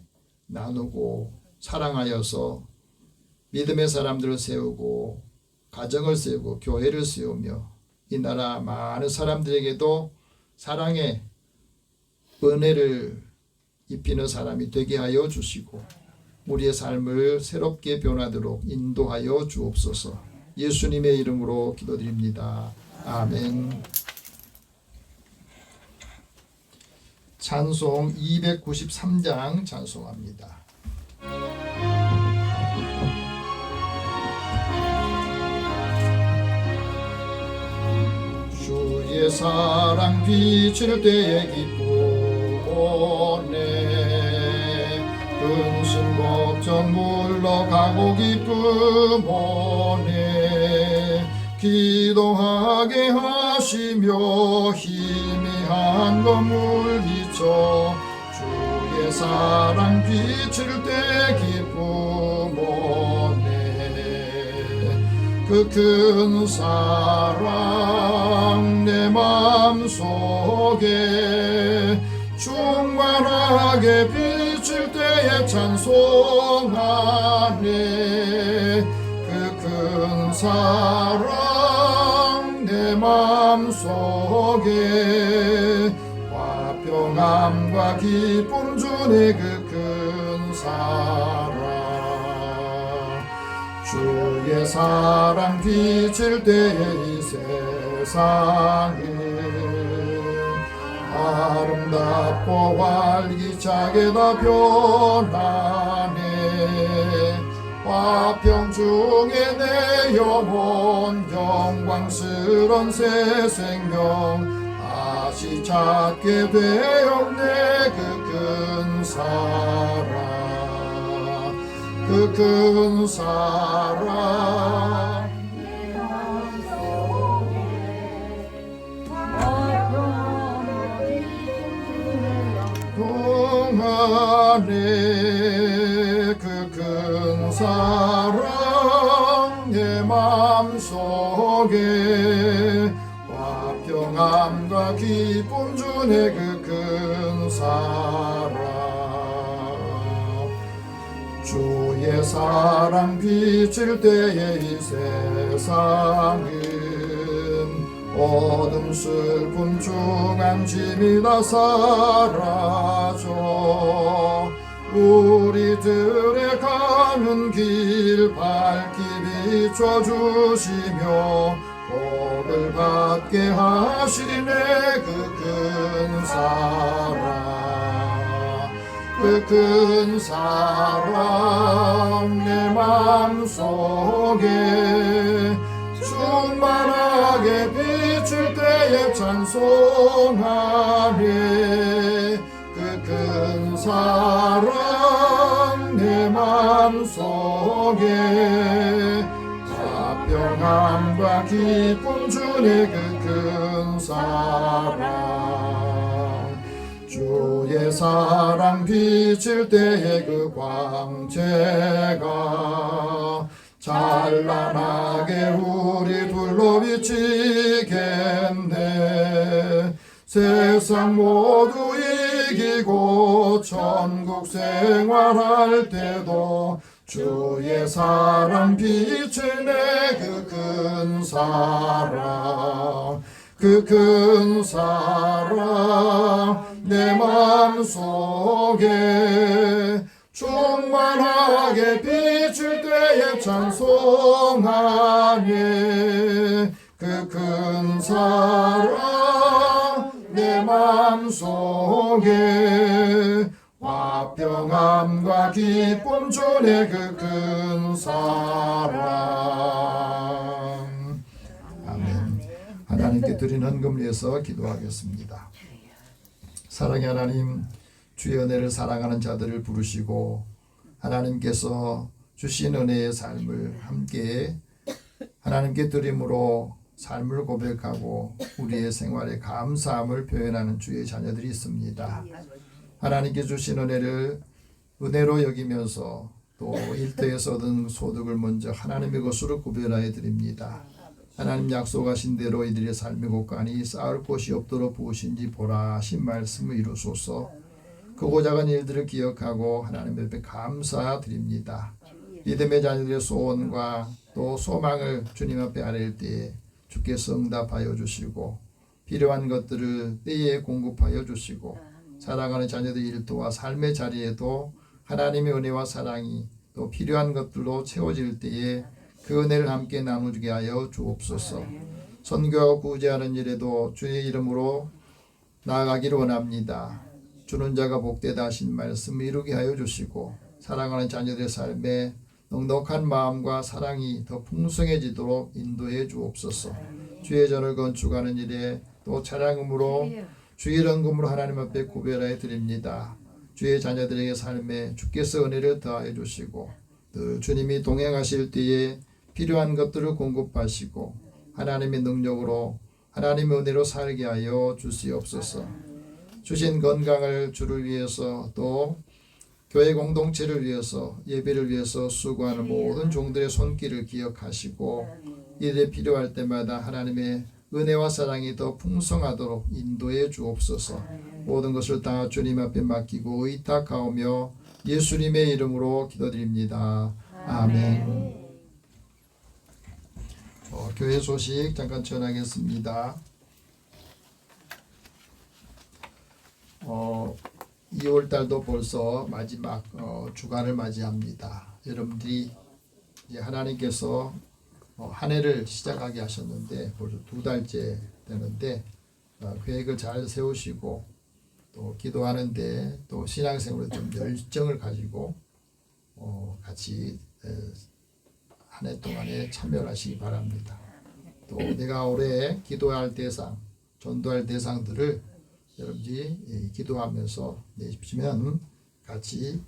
나누고 사랑하여서 믿음의 사람들을 세우고 가정을 세우고 교회를 세우며 이 나라 많은 사람들에게도 사랑의 은혜를 입히는 사람이 되게 하여 주시고 우리의 삶을 새롭게 변화하도록 인도하여 주옵소서. 예수님의 이름으로 기도드립니다. 아멘. 찬송 293장 찬송합니다. 주의 사랑 비칠 때의 기쁨 오네 근심 걱정 물러가고 기쁨 오네 기도하게 하시며 희미한 것물 비춰 주의 사랑 비칠 때 기쁨 오네 그 큰 사랑 내 마음속에 충만하게 비칠 때에 찬송하네. 그 큰 사랑 내 맘속에 화평함과 기쁨 주네. 그 큰 사랑 주의 사랑 비칠 때에 이 세상에 아름답고 활기차게 다 변하네. 화평 중에 내 영혼 영광스런 새 생명 다시 찾게 되었네. 그 큰 사랑 그 큰 사랑 동안에 그 큰 사랑 내 맘속에 화평함과 기쁨 주네. 그 큰 사랑 주의 사랑 비칠 때에 이 세상은 어둠 슬픔 중한 짐이 다 사라져 우리들의 가는 길 밝게 비춰주시며 복을 받게 하시네. 그 큰 사랑 그 큰 사랑 내 맘속에 충만하게 비칠 때에 찬송하네. 그 큰 사랑 내 맘속에 화평함과 기쁨 주네. 그 큰 사랑 주의 사랑 비칠 때에 그 광채가 찬란하게 우리 둘로 비치겠네. 세상 모두 이기고 천국 생활할 때도 주의 사랑 비치네. 그 큰 사랑 그 큰 사랑 내 맘속에 충만하게 비칠 때에 찬송하네. 그 큰 사랑 내 맘속에 화평함과 기쁨 주네. 그 큰 사랑. 아멘. 하나님께 드린 헌금을 위해서 기도하겠습니다. 사랑의 하나님, 주의 은혜를 사랑하는 자들을 부르시고 하나님께서 주신 은혜의 삶을 함께 하나님께 드림으로 삶을 고백하고 우리의 생활에 감사함을 표현하는 주의 자녀들이 있습니다. 하나님께 주신 은혜를 은혜로 여기면서 또 일터에서 얻은 소득을 먼저 하나님의 것으로 구별하여 드립니다. 하나님 약속하신 대로 이들의 삶의 곳간이 쌓을 곳이 없도록 부으신지 보라 하신 말씀을 이루소서. 크고 작은 일들을 기억하고 하나님 앞에 감사드립니다. 믿음의 자녀들의 소원과 또 소망을 주님 앞에 아뢰일 때에 주께서 응답하여 주시고 필요한 것들을 때에 공급하여 주시고 사랑하는 자녀들 일터와 삶의 자리에도 하나님의 은혜와 사랑이 또 필요한 것들로 채워질 때에 그 은혜를 함께 나누게 하여 주옵소서. 선교하고 구제하는 일에도 주의 이름으로 나아가기를 원합니다. 주는 자가 복되다 하신 말씀 이루게 하여 주시고 사랑하는 자녀들의 삶에 넉넉한 마음과 사랑이 더 풍성해지도록 인도해 주옵소서. 주의 전을 건축하는 일에 또 찬양음으로 주의 헌금으로 하나님 앞에 구별하여 드립니다. 주의 자녀들에게 삶에 주께서 은혜를 더하여 주시고 또 주님이 동행하실 때에 필요한 것들을 공급하시고 하나님의 능력으로 하나님의 은혜로 살게 하여 주시옵소서. 주신 건강을 주를 위해서 또 교회 공동체를 위해서 예배를 위해서 수고하는 모든 종들의 손길을 기억하시고 일에 필요할 때마다 하나님의 은혜와 사랑이 더 풍성하도록 인도해 주옵소서. 모든 것을 다 주님 앞에 맡기고 의탁하오며 예수님의 이름으로 기도드립니다. 아멘. 교회 소식 잠깐 전하겠습니다. 2월 달도 벌써 마지막 주간을 맞이합니다. 여러분들이 이제 하나님께서 한 해를 시작하게 하셨는데 벌써 2달째 되는데 계획을 잘 세우시고 또 기도하는데 또 신앙생활에 좀 열정을 가지고 같이 한 해 동안에 참여하시기 바랍니다. 또 내가 올해 기도할 대상, 전도할 대상들을 여러분들이 기도하면서 내주시면 같이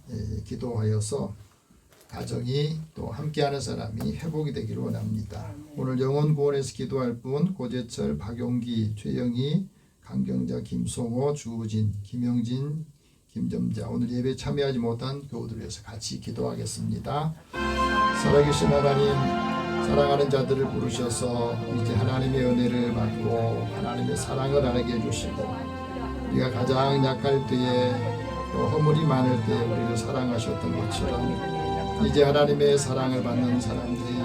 기도하여서 가정이 또 함께하는 사람이 회복이 되기를 원합니다. 오늘 영혼구원에서 기도할 분 고재철, 박용기, 최영희, 강경자, 김송호, 주우진, 김영진, 김점자 오늘 예배 참여하지 못한 교우들을 위해서 같이 기도하겠습니다. 살아계신 하나님, 사랑하는 자들을 부르셔서 이제 하나님의 은혜를 받고 하나님의 사랑을 알게 해주시고 우리가 가장 약할 때에 또 허물이 많을 때 우리를 사랑하셨던 것처럼 이제 하나님의 사랑을 받는 사람들이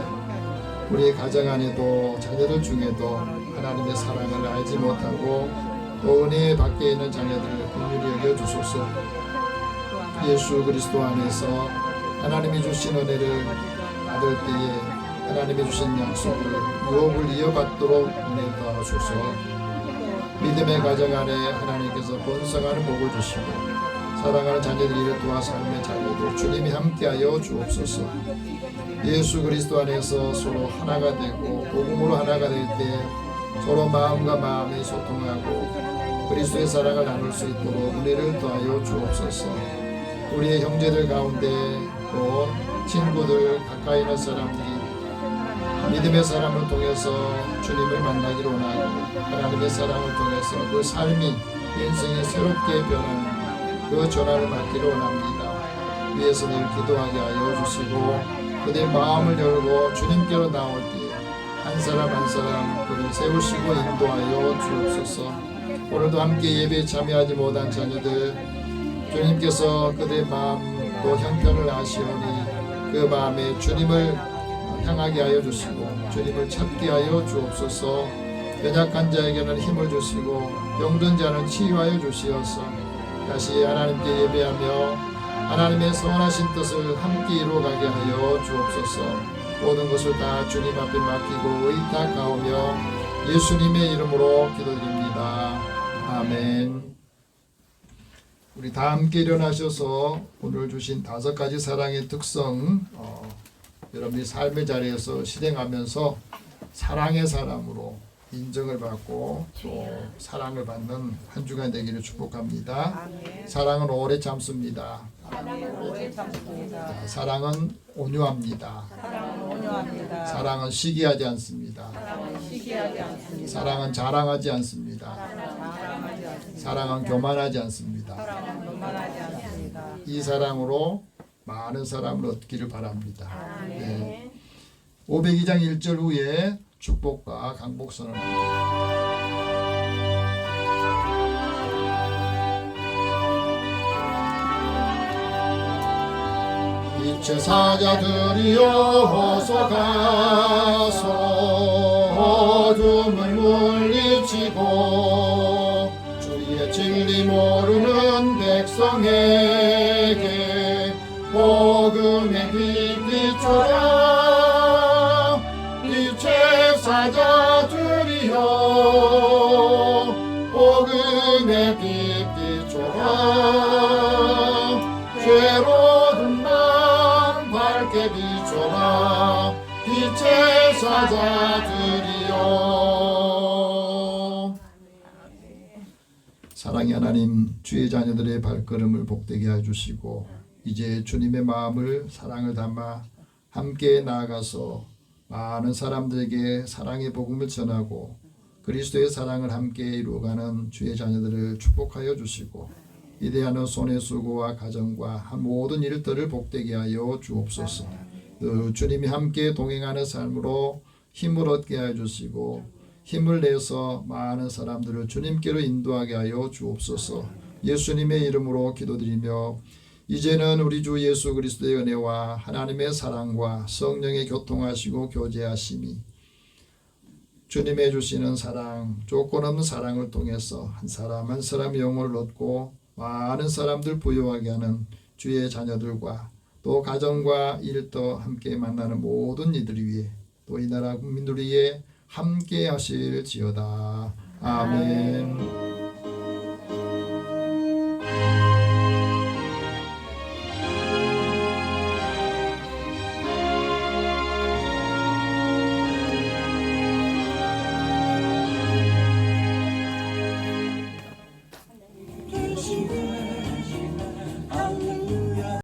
우리의 가정 안에도 자녀들 중에도 하나님의 사랑을 알지 못하고 또 은혜 밖에 있는 자녀들을 긍휼히 여겨주소서. 예수 그리스도 안에서 하나님이 주신 은혜를 받을 때에 하나님이 주신 약속을 유업을 이어받도록 은혜 더하소서. 믿음의 가정 안에 하나님께서 번성하는 복을 주시고 사랑하는 자녀들이 도와 삶의 자녀들 주님이 함께하여 주옵소서. 예수 그리스도 안에서 서로 하나가 되고 복음으로 하나가 될 때 서로 마음과 마음이 소통하고 그리스도의 사랑을 나눌 수 있도록 은혜를 더하여 주옵소서. 우리의 형제들 가운데 또 친구들 가까이 있는 사람들이 믿음의 사람을 통해서 주님을 만나기를 원하고 하나님의 사랑을 통해서 그 삶이 인생이 새롭게 변하는 그 전환을 받기를 원합니다. 위에서 늘 기도하게 하여 주시고 그들의 마음을 열고 주님께로 나올 때 한 사람 한 사람 그를 세우시고 인도하여 주옵소서. 오늘도 함께 예배에 참여하지 못한 자녀들 주님께서 그들의 마음도 형편을 아시오니 그 마음에 주님을 향하게 하여 주시고 주님을 찾게 하여 주옵소서. 연약한 자에게는 힘을 주시고 병든 자는 치유하여 주시어서 다시 하나님께 예배하며 하나님의 선하신 뜻을 함께 이루어가게 하여 주옵소서. 모든 것을 다 주님 앞에 맡기고 의탁하오며 예수님의 이름으로 기도드립니다. 아멘. 우리 다 함께 일어나셔서 오늘 주신 5가지 사랑의 특성 여러분이 삶의 자리에서 실행하면서 사랑의 사람으로 인정을 받고 또 사랑을 받는 한 주간 되기를 축복합니다. 아멘. 사랑은 오래 참습니다. 사랑은 온유합니다. 사랑은 시기하지 않습니다. 사랑은 자랑하지 않습니다. 사랑은 교만하지 않습니다. 이 사랑으로 많은 사람을 얻기를 바랍니다. 네. 502장 1절 후에 축복과 강복선을 합니다. 이체 사자들이여 어서 가서 어둠을 물리치고 주의 진리 모르는 백성에게 복음의 빛 비춰라. 이체 사자들이여 복음의 빛 비춰라. 죄로운 맘 밝게 비춰라. 빛의 사자들이여. 사랑의 하나님, 주의 자녀들의 발걸음을 복되게 해주시고 이제 주님의 마음을 사랑을 담아 함께 나아가서 많은 사람들에게 사랑의 복음을 전하고 그리스도의 사랑을 함께 이루어가는 주의 자녀들을 축복하여 주시고 이대하는 손의 수고와 가정과 모든 일들을 복되게 하여 주옵소서. 주님이 함께 동행하는 삶으로 힘을 얻게 하여 주시고 힘을 내서 많은 사람들을 주님께로 인도하게 하여 주옵소서. 예수님의 이름으로 기도드리며 이제는 우리 주 예수 그리스도의 은혜와 하나님의 사랑과 성령의 교통하시고 교제하심이 주님의 주시는 사랑, 조건 없는 사랑을 통해서 한 사람 한 사람 영혼을 얻고 많은 사람들 부유하게 하는 주의 자녀들과 또 가정과 일터 함께 만나는 모든 이들 위해 또 이 나라 국민들 위해 함께 하실지어다. 아멘.